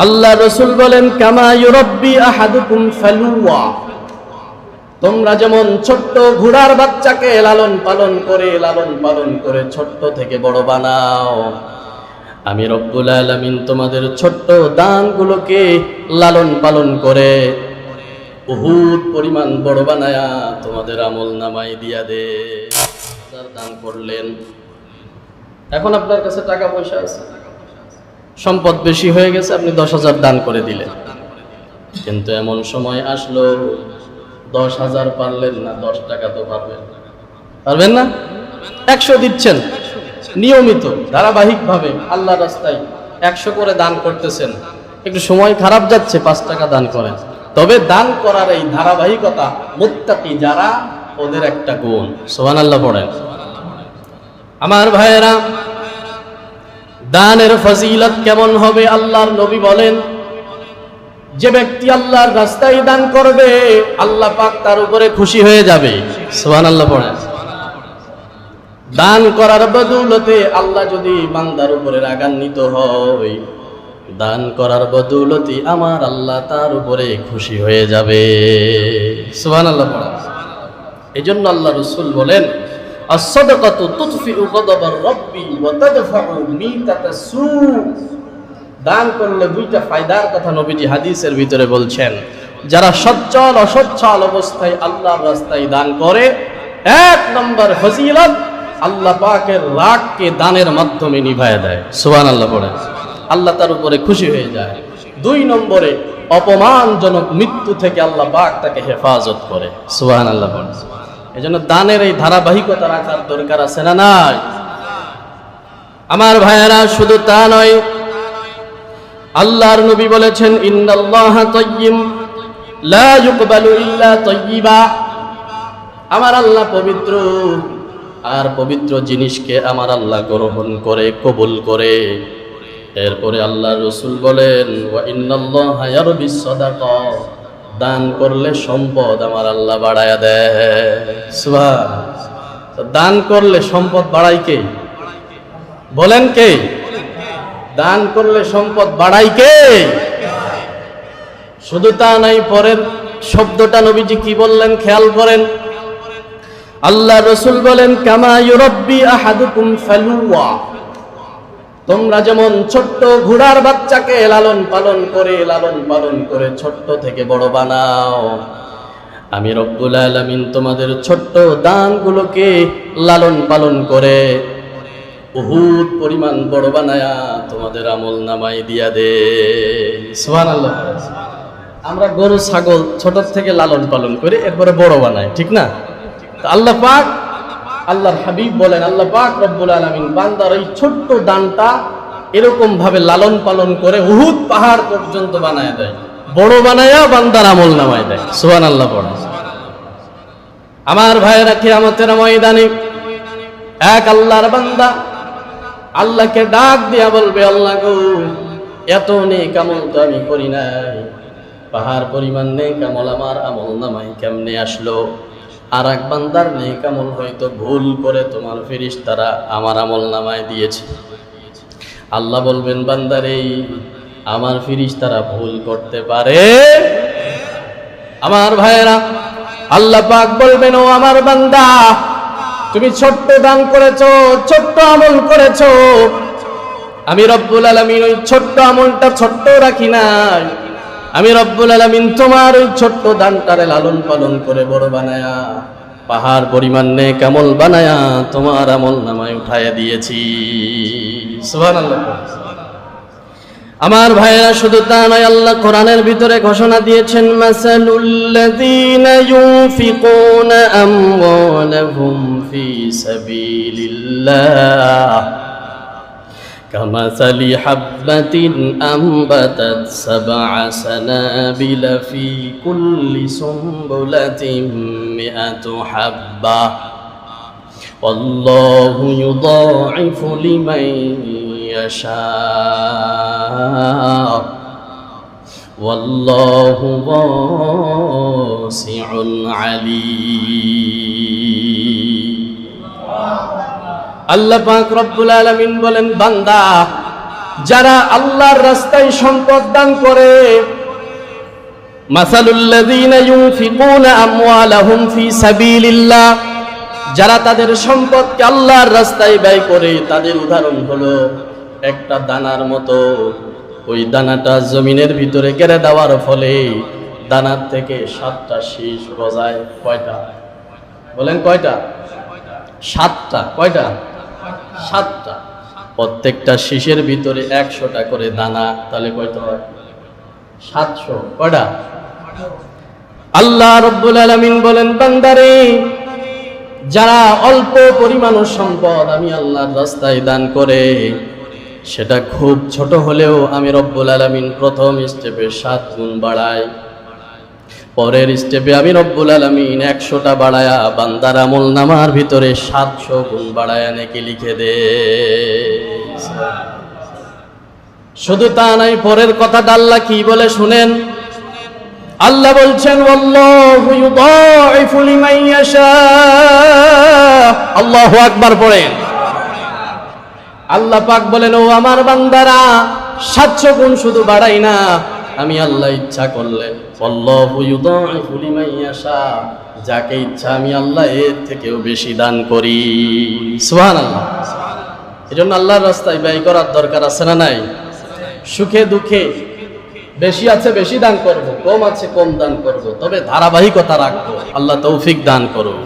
আল্লাহ রাসূল বলেন, কামা ইউরাব্বি আহাদুকুম ফালুয়া, তোমরা যেমন ছোট্ট ঘোড়ার বাচ্চাকে লালন পালন করে ছোট্ট থেকে বড় বানাও, আমি রব্বুল আলামিন তোমাদের ছোট্ট দানগুলোকে লালন পালন করে উহুদ পরিমাণ বড় বানায়া তোমাদের আমল নামায় দিয়া দে। দান করলেন, এখন আপনার কাছে টাকা পয়সা আছে, সম্পদ বেশি হয়ে গেছে, আপনি 10,000 দান করে দিলেন, কিন্তু এমন সময় আসলো 10,000 পারলেন না, 10 টাকা তো পারবেন না। 100 দিচ্ছেন নিয়মিত ধারাবাহিকভাবে আল্লাহর রাস্তায় 100 করে দান করতেছেন, একটু সময় খারাপ যাচ্ছে, 5 টাকা দান করেন। তবে দান করার এই ধারাবাহিকতা মুত্তাকি যারা, ওদের একটা গুণ। সুবহানাল্লাহ পড়েন। আমার ভাইয়েরা, দানের ফজিলত কেমন হবে? আল্লাহর নবী বলেন, যে ব্যক্তি আল্লাহর রাস্তায় দান করবে আল্লাহ পাক তার উপরে খুশি হয়ে যাবে। সুবহানাল্লাহ পড়েন। দান করার বদৌলতে আল্লাহ যদি বান্দার উপরে রাগান্বিত হয়, দান করার বদৌলতে আমার আল্লাহ তার উপরে খুশি হয়ে যাবে। সুবহানাল্লাহ পড়েন। এজন্য আল্লাহ রাসূল বলেন, as-sadaqatu tudfi'u ghadabar rabbi wa tadfa'u mitatas su'। দান করলে দুইটা ফায়দার কথা নবীজি হাদিসের ভিতরে বলছেন। যারা সচ্ছল অসচ্ছল অবস্থায় আল্লাহর রাস্তায় দান করে, 1 নম্বর ফজিলত, আল্লাহ পাকের রাগকে দানের মাধ্যমে নিভায়া দেয়। সুবহানাল্লাহ পড়েন। আল্লাহ তার উপরে খুশি হয়ে যায়। 2 নম্বরে অপমানজনক মৃত্যু থেকে আল্লাহ পাক তাকে হেফাজত করে। সুবহানাল্লাহ পড়েন। এজন্য দানের এই ধারাবাহিকতা রাখার দরকার আছে না নাই? আমার ভাইয়েরা, শুধু তা নয়, আল্লাহর নবী বলেছেন, ইন্নাল্লাহা তাইয়্যিব লা ইউকবালু ইল্লা তাইয়্যিবা। আমার আল্লাহ পবিত্র, আর পবিত্র জিনিসকে আমার আল্লাহ গ্রহণ করে, কবুল করে। এরপরে আল্লাহর রাসূল বলেন, ওয়া ইন্নাল্লাহা ইয়ারবিস সাদাকা, দান করলে সম্পদ আমার আল্লাহ বাড়ায়া দেয়। সুবহানাল্লাহ। দান করলে সম্পদ বাড়ায় কে? বলেন কে? দান করলে সম্পদ বাড়ায় কে? শুধু তা নাই, পরের শব্দটা নবীজি কি বললেন খেয়াল করেন। আল্লাহ রাসূল বলেন, কামা ইউরাব্বি আহাদুকুম ফালুয়া, তোমরা যেমন ছোট্ট ঘোড়ার বাচ্চাকে লালন পালন করে ছোট্ট থেকে বড় বানাও, আমি রব্বুল আলামিন তোমাদের ছোট্ট দানগুলোকে লালন পালন করে উহুদ পরিমাণ বড় বানায়া তোমাদের আমল নামায় দিয়া দে। সুবহানাল্লাহ। আমরা গরু ছাগল ছোট থেকে লালন পালন করে এরপরে বড় বানাই, ঠিক না? আল্লাহ পাক, আল্লাহর হাবিব বলেন, আল্লাহ পাক রব্বুল আলামিন বান্দার এই ছোট্ট দানটা এরকম ভাবে লালন পালন করে উহুদ পাহাড় পর্যন্ত বানায় দেয়, বড় বানায়া বান্দার আমল নামায় দেয়। সুবহানাল্লাহ পড়ে। আমার ভাইয়েরা, কিয়ামতের ময়দানে এক আল্লাহর বান্দা আল্লাহকে ডাক দিয়া বলবে, আল্লাহ গো, এত নেক আমল তো আমি করি নাই, পাহাড় পরিমাণ নেক আমল আমার আমল নামায় কেমনে আসলো? আর এক বান্দার নেক আমল হয়তো ভুল করে তোমার ফেরেশতারা আমার আমল নামায় দিয়েছে। আল্লাহ বলবেন, বান্দারে, আমার ফেরেশতারা ভুল করতে পারে। আমার ভাইয়েরা, আল্লাহ পাক বলবেন, ও আমার বান্দা, তুমি ছোট্ট দান করেছো, ছোট্ট আমল করেছো, আমি রব্বুল আলামিন ওই ছোট্ট আমলটা ছোট্ট রাখি নাই। আমি রব্বুল আলামিন তোমার ওই ছোট্ট দানটারে লালন পালন করে বড় বানায়া পাহাড় পরিমাণ নেক আমল বানায়া তোমার আমল নামায় উঠায়া দিয়েছি। সুবহানাল্লাহ। আমার ভাইয়েরা, শুধু তা নয়, আল্লাহ কোরআনের ভিতরে ঘোষণা দিয়েছেন, মাসালুল্লাযীনা ইউনফিকুনা আমওয়ালাহুম ফি সাবিলিল্লাহ কামাসালি হাববাতিন আনবাতাত সাবআ সানাবিলা ফি কুল্লি সুমবুলাতিন মিআতু হাব্বা ওয়াল্লাহু ইউদাঈফু লিমান ইয়াশা ওয়াল্লাহু ওয়াসিউন আলীম। আল্লাহ পাক রব্বুল আলামিন বলেন, বান্দা, যারা আল্লাহর রাস্তায় সম্পদ দান করে, মাসালুল্লাযীনা ইউনফিকুনা আমওয়ালাহুম ফি সাবিলিল্লাহ, যারা তাদের সম্পদকে আল্লাহর রাস্তায় ব্যয় করে, তাদের উদাহরণ হলো একটা দানার মতো। ওই দানাটা জমিনের ভিতরে গেড়ে দেওয়ার ফলে দানার থেকে 7টা শীষ গজায়। কয়টা বলেন? কয়টা? 7টা। কয়টা? 7টা। প্রত্যেকটা শীষের ভিতরে 100টা করে দানা, তাহলে কয়টা হয়? 700। কয়টা? আল্লাহ রাব্বুল আলামিন বলেন, বান্দারে, যারা অল্প পরিমাণ সম্পদ আমি আল্লাহর রাস্তায় দান করে, সেটা খুব ছোট হলেও আমি রব্বুল আলামিন প্রথম স্টেপে 7 গুণ বাড়াই, পরের স্টেপে আমি রব্বুল আলামিন 100টা বাড়ায়া বান্দার আমলনামার ভিতরে 700 গুণ বাড়ায়া নেকি লিখে দে। শুধু তা নাই, পরের কথাটা আল্লাহ কি বলে শুনেন। আল্লাহ বলছেন, ওয়াল্লাহু ইউদাইফু লিমান ইয়াশা। আল্লাহু আকবার পড়েন। আল্লাহ পাক বলেন, ও আমার বান্দারা, 700 গুণ শুধু বাড়াই না, আমি আল্লাহ ইচ্ছা করলে আল্লাহু ইউদাইফু লিমান ইয়াশা, যাকে ইচ্ছা আমি আল্লাহ এর থেকেও বেশি দান করি। সুবহানাল্লাহ। এজন্য আল্লাহর রাস্তায় ব্যয় করার দরকার আছে না নাই? সুখে দুঃখে বেশি আছে বেশি দান করব, কম আছে কম দান করব, তবে ধারাবাহিকতা রাখবো। আল্লাহ তৌফিক দান করুন।